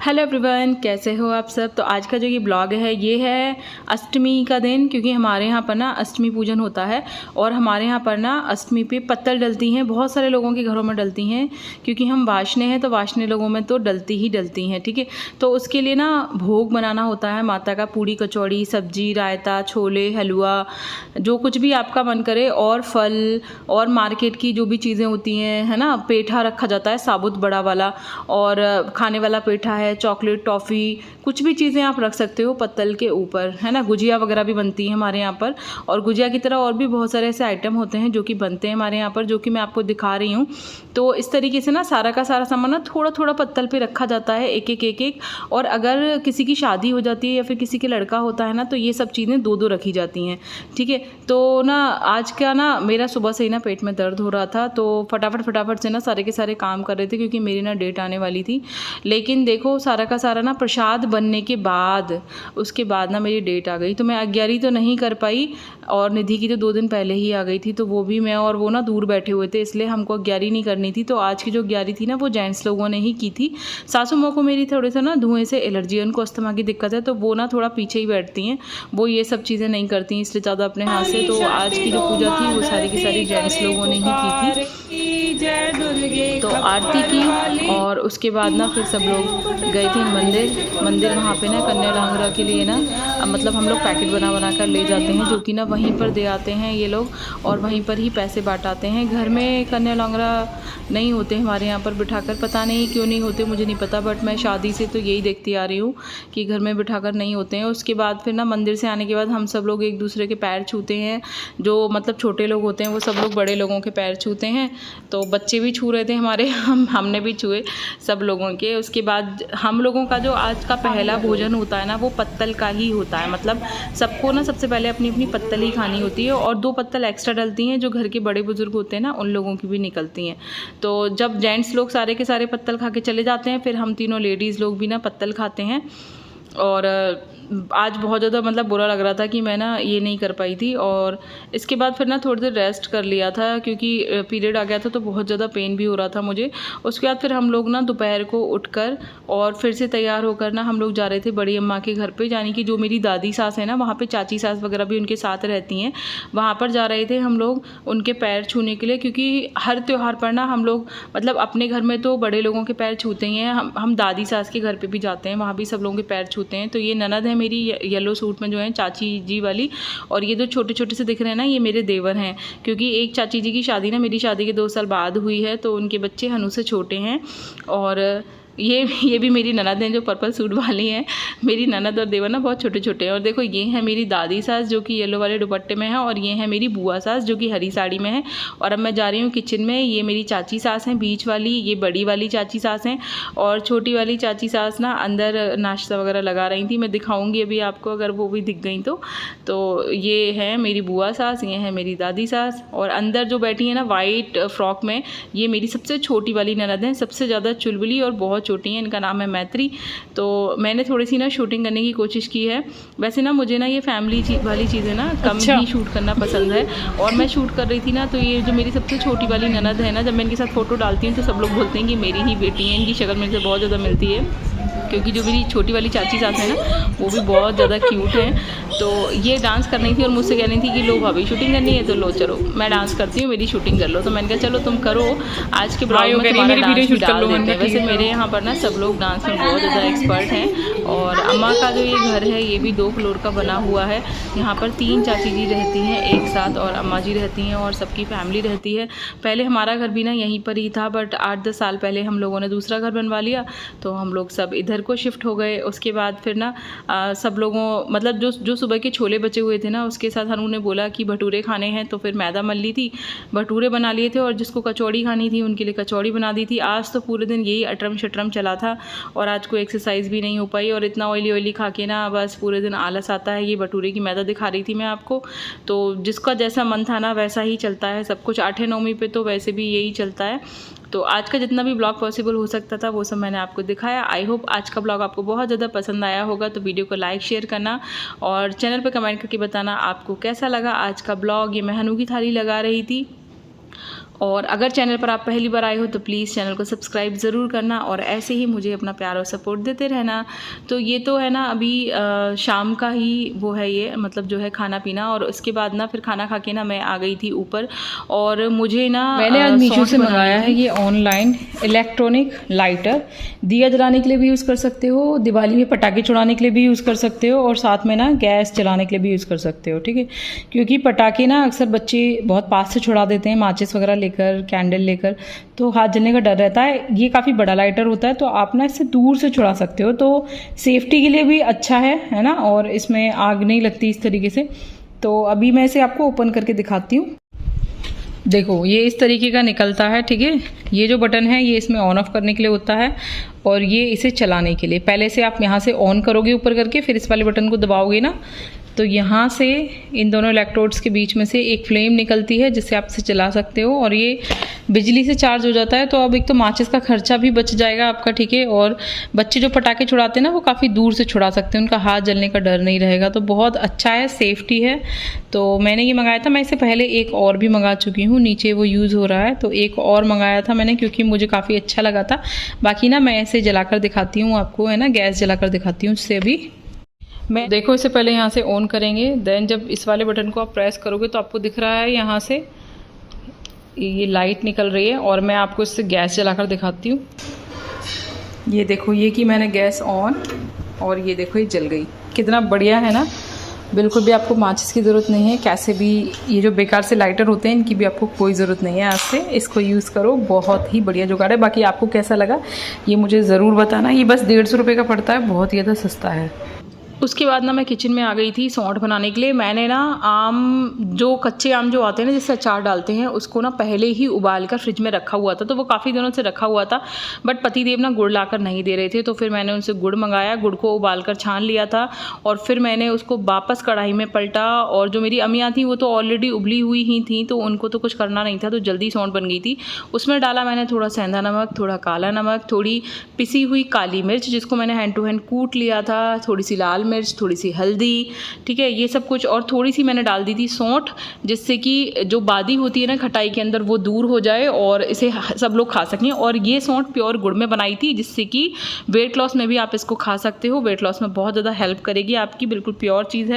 Hello everyone, कैसे हो आप सब। तो आज का जो ये ब्लॉग है ये है अष्टमी का दिन, क्योंकि हमारे यहाँ पर ना अष्टमी पूजन होता है और हमारे यहाँ पर ना अष्टमी पे पत्तल डलती हैं। बहुत सारे लोगों के घरों में डलती हैं, क्योंकि हम वाशने हैं तो वाशने लोगों में तो डलती ही डलती हैं। ठीक है, तो उसके लिए ना भोग बनाना होता है माता का, पूड़ी कचौड़ी सब्जी रायता छोले हलवा जो कुछ भी आपका मन करे, और फल और मार्केट की जो भी चीज़ें होती हैं, है ना। पेठा रखा जाता है साबुत बड़ा वाला, और खाने वाला पेठा है, चॉकलेट टॉफ़ी कुछ भी चीज़ें आप रख सकते हो पत्तल के ऊपर, है ना। गुजिया वगैरह भी बनती है हमारे यहाँ पर, और गुजिया की तरह और भी बहुत सारे ऐसे आइटम होते हैं जो कि बनते हैं हमारे यहाँ पर, जो कि मैं आपको दिखा रही हूँ। तो इस तरीके से ना सारा का सारा सामान ना थोड़ा थोड़ा पत्तल पे रखा जाता है, एक एक एक एक। और अगर किसी की शादी हो जाती है या फिर किसी के लड़का होता है ना, तो ये सब चीज़ें दो दो रखी जाती हैं। ठीक है, तो ना आज का ना मेरा सुबह से ही ना पेट में दर्द हो रहा था, तो फटाफट से ना सारे के सारे काम कर रहे थे, क्योंकि मेरी ना डेट आने वाली थी। लेकिन देखो सारा का सारा ना प्रसाद बनने के बाद, उसके बाद ना मेरी डेट आ गई, तो मैं अग्यारी तो नहीं कर पाई, और निधि की तो 2 दिन पहले ही आ गई थी, तो वो भी मैं और वो ना दूर बैठे हुए थे, इसलिए हमको अग्यारी नहीं करनी थी। तो आज की जो अग्यारी थी ना वो जेंट्स लोगों ने ही की थी। सासू माँ को मेरी थोड़े से ना धुएं से एलर्जी है, उनको अस्थमा की दिक्कत है, तो वो ना थोड़ा पीछे ही बैठती हैं, वो ये सब चीज़ें नहीं करती इसलिए ज़्यादा अपने हाथ से। तो आज की जो पूजा थी वो सारी की सारी जेंट्स लोगों ने ही की थी। तो आरती की और उसके बाद ना फिर सब लोग गए थे मंदिर। वहाँ पे ना कन्या लांगरा के लिए ना मतलब हम लोग पैकेट बना कर ले जाते हैं, जो कि ना वहीं पर दे आते हैं ये लोग, और वहीं पर ही पैसे बांटाते हैं। घर में कन्या लांगरा नहीं होते हमारे यहाँ पर बिठाकर, पता नहीं क्यों नहीं होते, मुझे नहीं पता, बट मैं शादी से तो यही देखती आ रही हूँ कि घर में बिठाकर नहीं होते हैं। उसके बाद फिर ना मंदिर से आने के बाद हम सब लोग एक दूसरे के पैर छूते हैं, जो मतलब छोटे लोग होते हैं वो सब लोग बड़े लोगों के पैर छूते हैं। तो बच्चे भी छू रहे थे हमारे, हमने भी छुए सब लोगों के। उसके बाद हम लोगों का जो आज का पहला भोजन होता है ना वो पत्तल का ही होता है, मतलब सबको ना सबसे पहले अपनी अपनी पत्तल ही खानी होती है, और 2 पत्तल एक्स्ट्रा डलती हैं जो घर के बड़े बुजुर्ग होते हैं ना उन लोगों की भी निकलती हैं। तो जब जेंट्स लोग सारे के सारे पत्तल खा के चले जाते हैं, फिर हम तीनों लेडीज़ लोग भी ना पत्तल खाते हैं। और आज बहुत ज़्यादा मतलब बुरा लग रहा था कि मैं ना ये नहीं कर पाई थी, और इसके बाद फिर ना थोड़ी देर रेस्ट कर लिया था, क्योंकि पीरियड आ गया था तो बहुत ज़्यादा पेन भी हो रहा था मुझे। उसके बाद फिर हम लोग ना दोपहर को उठकर और फिर से तैयार होकर ना हम लोग जा रहे थे बड़ी अम्मा के घर पे, यानी कि जो मेरी दादी सास है ना, वहाँ पे चाची सास वगैरह भी उनके साथ रहती हैं, वहाँ पर जा रहे थे हम लोग उनके पैर छूने के लिए। क्योंकि हर त्यौहार पर ना हम लोग मतलब अपने घर में तो बड़े लोगों के पैर छूते ही हैं, हम दादी सास के घर पर भी जाते हैं, वहाँ भी सब लोगों के पैर छूते हैं। तो ये ननद है मेरी येलो सूट में जो है चाची जी वाली, और ये जो छोटे छोटे से दिख रहे हैं ना ये मेरे देवर हैं, क्योंकि एक चाची जी की शादी ना मेरी शादी के 2 साल बाद हुई है, तो उनके बच्चे हनु से छोटे हैं। और ये भी मेरी ननद हैं जो पर्पल सूट वाली हैं। मेरी ननद और देवर ना बहुत छोटे छोटे हैं। और देखो ये है मेरी दादी सास जो कि येलो वाले दुपट्टे में है, और ये है मेरी बुआ सास जो कि हरी साड़ी में है। और अब मैं जा रही हूँ किचन में। ये मेरी चाची सास हैं बीच वाली, ये बड़ी वाली चाची सास हैं, और छोटी वाली चाची सास ना अंदर नाश्ता वगैरह लगा रही थी, मैं दिखाऊंगी अभी आपको अगर वो भी दिख गई तो ये है मेरी बुआ सास, ये है मेरी दादी सास। और अंदर जो बैठी है ना वाइट फ्रॉक में, ये मेरी सबसे छोटी वाली ननद है, सबसे ज़्यादा चुलबुली और बहुत छोटी हैं, इनका नाम है मैत्री। तो मैंने थोड़ी सी ना शूटिंग करने की कोशिश की है। वैसे ना मुझे ना ये फैमिली वाली चीज़ें ना कम ही शूट करना पसंद है, और मैं शूट कर रही थी ना, तो ये जो मेरी सबसे छोटी वाली ननद है ना, जब मैं इनके साथ फ़ोटो डालती हूँ तो सब लोग बोलते हैं कि मेरी ही बेटी है, इनकी शक्ल मेरे से बहुत ज़्यादा मिलती है, क्योंकि जो मेरी छोटी वाली चाची सास है ना वो भी बहुत ज़्यादा क्यूट है। तो ये डांस करनी थी और मुझसे कहनी थी कि लो भाभी शूटिंग करनी है, तो लो चलो मैं डांस करती हूँ, मेरी शूटिंग कर लो। तो मैंने कहा चलो तुम करो, आज के ब्लॉग में तुम्हारा डांस भी डाल देते हैं। वैसे मेरे यहाँ पर ना सब लोग डांस में बहुत ज़्यादा एक्सपर्ट हैं। और अम्मा का जो ये घर है ये भी 2 फ्लोर का बना हुआ है। यहाँ पर 3 चाची जी रहती हैं एक साथ, और अम्मा जी रहती हैं, और सबकी फैमिली रहती है। पहले हमारा घर भी ना यहीं पर ही था, बट 8-10 साल पहले हम लोगों ने दूसरा घर बनवा लिया, तो हम लोग सब इधर को शिफ्ट हो गए। उसके बाद फिर ना सब लोगों मतलब जो सुबह के छोले बचे हुए थे ना, उसके साथ हनु ने बोला कि भटूरे खाने हैं, तो फिर मैदा मल ली थी, भटूरे बना लिए थे, और जिसको कचौड़ी खानी थी उनके लिए कचौड़ी बना दी थी। आज तो पूरे दिन यही अटरम शटरम चला था, और आज कोई एक्सरसाइज भी नहीं हो पाई, और इतना ऑयली खा के ना बस पूरे दिन आलस आता है। ये भटूरे की मैदा दिखा रही थी मैं आपको, तो जिसका जैसा मन था ना वैसा ही चलता है सब कुछ। 8 नवमी पे तो वैसे भी यही चलता है। तो आज का जितना भी ब्लॉग पॉसिबल हो सकता था वो सब मैंने आपको दिखाया। आई होप आज का ब्लॉग आपको बहुत ज़्यादा पसंद आया होगा। तो वीडियो को लाइक शेयर करना, और चैनल पर कमेंट करके बताना आपको कैसा लगा आज का ब्लॉग। ये मैं हनु की थाली लगा रही थी, और अगर चैनल पर आप पहली बार आए हो तो प्लीज़ चैनल को सब्सक्राइब ज़रूर करना और ऐसे ही मुझे अपना प्यार और सपोर्ट देते रहना। तो ये तो है ना अभी शाम का ही वो है, ये मतलब जो है खाना पीना, और उसके बाद ना फिर खाना खा के ना मैं आ गई थी ऊपर। और मुझे ना मैंने आज मीशो से मंगाया है ये ऑनलाइन इलेक्ट्रॉनिक लाइटर। दिया जलाने के लिए भी यूज़ कर सकते हो, दिवाली में पटाखे छुड़ाने के लिए भी यूज़ कर सकते हो, और साथ में ना गैस जलाने के लिए भी यूज़ कर सकते हो, ठीक है। क्योंकि पटाखे ना अक्सर बच्चे बहुत पास से छुड़ा देते हैं, माचिस वगैरह लेकर, कैंडल लेकर, तो हाथ जलने का डर रहता है। ये काफ़ी बड़ा लाइटर होता है तो आप ना इससे दूर से छुड़ा सकते हो, तो सेफ्टी के लिए भी अच्छा है ना, और इसमें आग नहीं लगती इस तरीके से। तो अभी मैं इसे आपको ओपन करके दिखाती हूँ। देखो ये इस तरीके का निकलता है, ठीक है। ये जो बटन है ये इसमें ऑन ऑफ करने के लिए होता है, और ये इसे चलाने के लिए। पहले से आप यहाँ से ऑन करोगे ऊपर करके, फिर इस वाले बटन को दबाओगे ना, तो यहाँ से इन दोनों इलेक्ट्रोड्स के बीच में से एक फ्लेम निकलती है जिससे आप इसे चला सकते हो, और ये बिजली से चार्ज हो जाता है। तो अब एक तो माचिस का खर्चा भी बच जाएगा आपका, ठीक है। और बच्चे जो पटाखे छुड़ाते हैं ना वो काफ़ी दूर से छुड़ा सकते हैं, उनका हाथ जलने का डर नहीं रहेगा। तो बहुत अच्छा है, सेफ्टी है। तो मैंने ये मंगाया था। मैं इससे पहले एक और भी मंगा चुकी हूँ, नीचे वो यूज़ हो रहा है, तो एक और मंगाया था मैंने क्योंकि मुझे काफ़ी अच्छा लगा था। बाकी ना मैं इसे जलाकर दिखाती हूँ आपको, है ना, गैस जलाकर दिखाती हूँ इससे अभी मैं। देखो इसे पहले यहाँ से ऑन करेंगे, देन जब इस वाले बटन को आप प्रेस करोगे तो आपको दिख रहा है यहाँ से ये लाइट निकल रही है, और मैं आपको इससे गैस जलाकर दिखाती हूँ। ये देखो ये कि मैंने गैस ऑन, और ये देखो ये जल गई। कितना बढ़िया है ना, बिल्कुल भी आपको माचिस की ज़रूरत नहीं है। कैसे भी ये जो बेकार से लाइटर होते हैं इनकी भी आपको कोई ज़रूरत नहीं है। आज से इसको यूज़ करो, बहुत ही बढ़िया जुगाड़ है। बाकी आपको कैसा लगा ये मुझे ज़रूर बताना। ये बस 150 रुपये का पड़ता है, बहुत ही ज़्यादा सस्ता है। उसके बाद ना मैं किचन में आ गई थी सौंठ बनाने के लिए। मैंने ना आम, जो कच्चे आम जो आते हैं ना जिससे अचार डालते हैं, उसको ना पहले ही उबाल कर फ्रिज में रखा हुआ था, तो वो काफ़ी दिनों से रखा हुआ था। बट पतिदेव ना गुड़ लाकर नहीं दे रहे थे, तो फिर मैंने उनसे गुड़ मंगाया, गुड़ को उबाल कर छान लिया था, और फिर मैंने उसको वापस कढ़ाई में पलटा। और जो मेरी अम्मियाँ थी वो तो ऑलरेडी उबली हुई ही थी, तो उनको तो कुछ करना नहीं था, तो जल्दी सौंठ बन गई थी। उसमें डाला मैंने थोड़ा सेंधा नमक, थोड़ा काला नमक, थोड़ी पिसी हुई काली मिर्च जिसको मैंने हैंड टू हैंड कूट लिया था, थोड़ी सी लाल मिर्च, थोड़ी सी हल्दी, ठीक है, ये सब कुछ। और थोड़ी सी मैंने डाल दी थी सौंठ, जिससे कि जो बादी होती है ना खटाई के अंदर वो दूर हो जाए और इसे सब लोग खा सकें। और ये सौंठ प्योर गुड़ में बनाई थी, जिससे कि वेट लॉस में भी आप इसको खा सकते हो। वेट लॉस में बहुत ज़्यादा हेल्प करेगी आपकी, बिल्कुल प्योर चीज़ है।